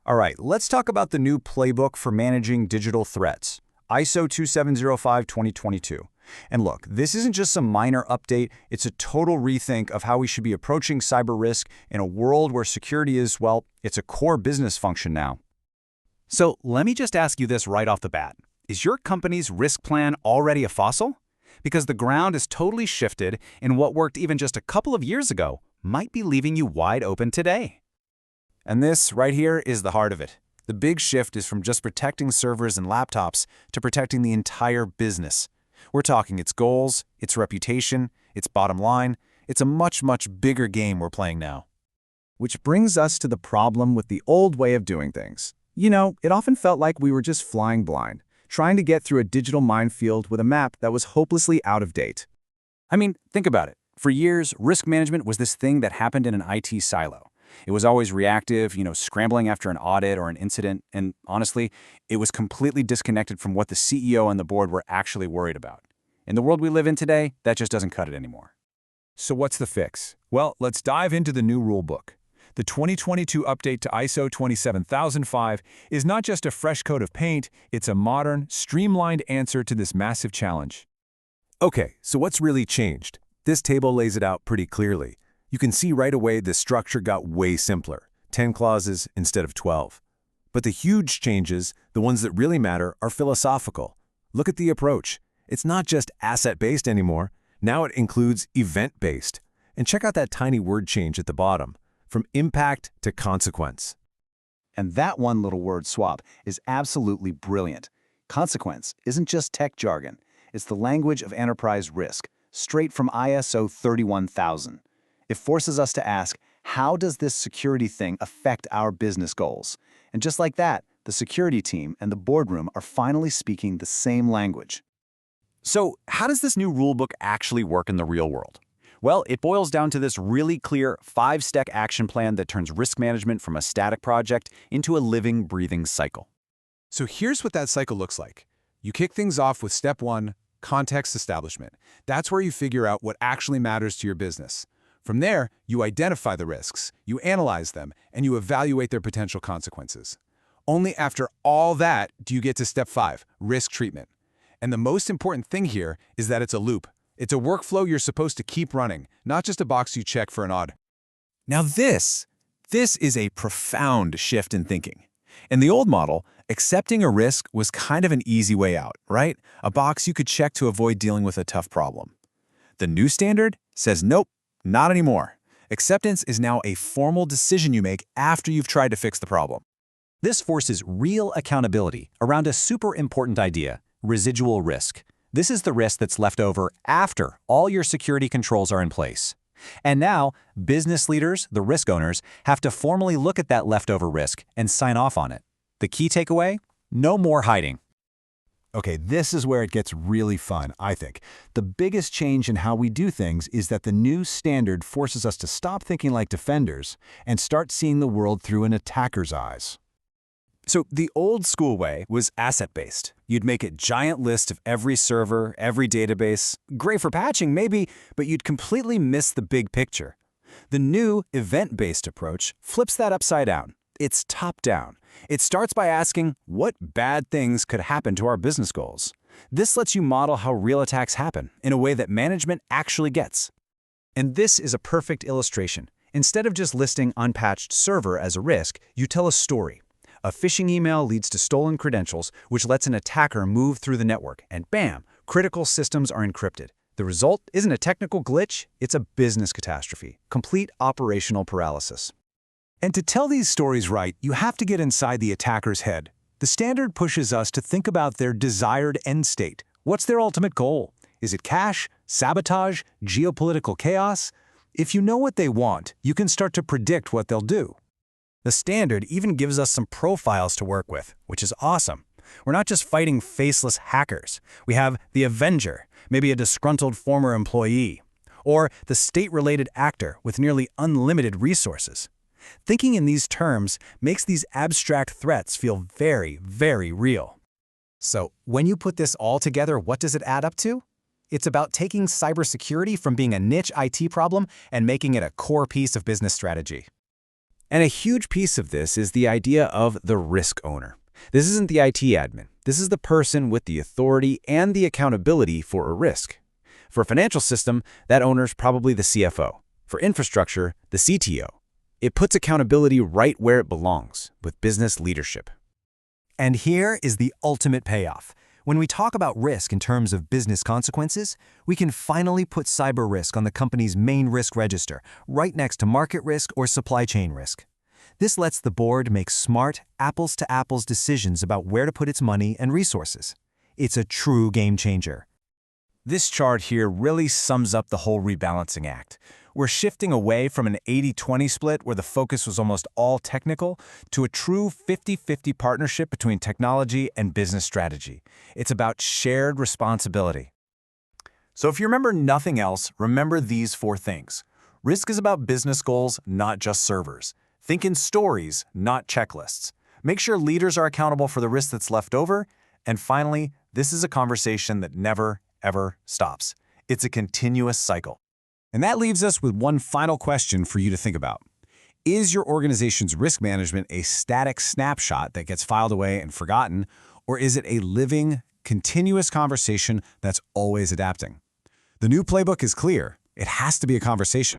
All right, let's talk about the new playbook for managing digital threats, ISO 2705-2022. And look, this isn't just some minor update, it's a total rethink of how we should be approaching cyber risk in a world where security is, well, it's a core business function now. So let me just ask you this right off the bat. Is your company's risk plan already a fossil? Because the ground is totally shifted, and what worked even just a couple of years ago might be leaving you wide open today. And this, right here, is the heart of it. The big shift is from just protecting servers and laptops to protecting the entire business. We're talking its goals, its reputation, its bottom line. It's a much, much bigger game we're playing now. Which brings us to the problem with the old way of doing things. You know, it often felt like we were just flying blind, trying to get through a digital minefield with a map that was hopelessly out of date. I mean, think about it. For years, risk management was this thing that happened in an IT silo. It was always reactive, scrambling after an audit or an incident, and honestly, it was completely disconnected from what the CEO and the board were actually worried about. In the world we live in today, that just doesn't cut it anymore. So what's the fix? Well, let's dive into the new rulebook. The 2022 update to ISO 27005 is not just a fresh coat of paint, it's a modern, streamlined answer to this massive challenge. Okay, so what's really changed? This table lays it out pretty clearly. You can see right away the structure got way simpler, 10 clauses instead of 12. But the huge changes, the ones that really matter, are philosophical. Look at the approach. It's not just asset-based anymore. Now it includes event-based. And check out that tiny word change at the bottom, from impact to consequence. And that one little word swap is absolutely brilliant. Consequence isn't just tech jargon. It's the language of enterprise risk, straight from ISO 31000. It forces us to ask, how does this security thing affect our business goals? And just like that, the security team and the boardroom are finally speaking the same language. So, how does this new rulebook actually work in the real world? Well, it boils down to this really clear 5-step action plan that turns risk management from a static project into a living, breathing cycle. So here's what that cycle looks like. You kick things off with step 1, context establishment. That's where you figure out what actually matters to your business. From there, you identify the risks, you analyze them, and you evaluate their potential consequences. Only after all that do you get to step 5, risk treatment. And the most important thing here is that it's a loop. It's a workflow you're supposed to keep running, not just a box you check for an audit. Now this is a profound shift in thinking. In the old model, accepting a risk was kind of an easy way out, right? A box you could check to avoid dealing with a tough problem. The new standard says nope, not anymore. Acceptance is now a formal decision you make after you've tried to fix the problem. This forces real accountability around a super important idea, residual risk. This is the risk that's left over after all your security controls are in place. And now, business leaders, the risk owners, have to formally look at that leftover risk and sign off on it. The key takeaway? No more hiding. Okay, this is where it gets really fun, I think. The biggest change in how we do things is that the new standard forces us to stop thinking like defenders and start seeing the world through an attacker's eyes. So the old school way was asset-based. You'd make a giant list of every server, every database. Great for patching, maybe, but you'd completely miss the big picture. The new event-based approach flips that upside down. It's top-down. It starts by asking, what bad things could happen to our business goals? This lets you model how real attacks happen in a way that management actually gets. And this is a perfect illustration. Instead of just listing unpatched server as a risk, you tell a story. A phishing email leads to stolen credentials, which lets an attacker move through the network, and bam, critical systems are encrypted. The result isn't a technical glitch, it's a business catastrophe, complete operational paralysis. And to tell these stories right, you have to get inside the attacker's head. The standard pushes us to think about their desired end state. What's their ultimate goal? Is it cash, sabotage, geopolitical chaos? If you know what they want, you can start to predict what they'll do. The standard even gives us some profiles to work with, which is awesome. We're not just fighting faceless hackers. We have the Avenger, maybe a disgruntled former employee, or the state-related actor with nearly unlimited resources. Thinking in these terms makes these abstract threats feel very, very real. So, when you put this all together, what does it add up to? It's about taking cybersecurity from being a niche IT problem and making it a core piece of business strategy. And a huge piece of this is the idea of the risk owner. This isn't the IT admin. This is the person with the authority and the accountability for a risk. For a financial system, that owner's probably the CFO. For infrastructure, the CTO. It puts accountability right where it belongs, with business leadership. And here is the ultimate payoff. When we talk about risk in terms of business consequences, we can finally put cyber risk on the company's main risk register, right next to market risk or supply chain risk. This lets the board make smart, apples-to-apples decisions about where to put its money and resources. It's a true game changer. This chart here really sums up the whole rebalancing act. We're shifting away from an 80-20 split where the focus was almost all technical to a true 50-50 partnership between technology and business strategy. It's about shared responsibility. So if you remember nothing else, remember these 4 things. Risk is about business goals, not just servers. Think in stories, not checklists. Make sure leaders are accountable for the risk that's left over. And finally, this is a conversation that never, ever stops. It's a continuous cycle. And that leaves us with one final question for you to think about. Is your organization's risk management a static snapshot that gets filed away and forgotten, or is it a living, continuous conversation that's always adapting? The new playbook is clear. It has to be a conversation.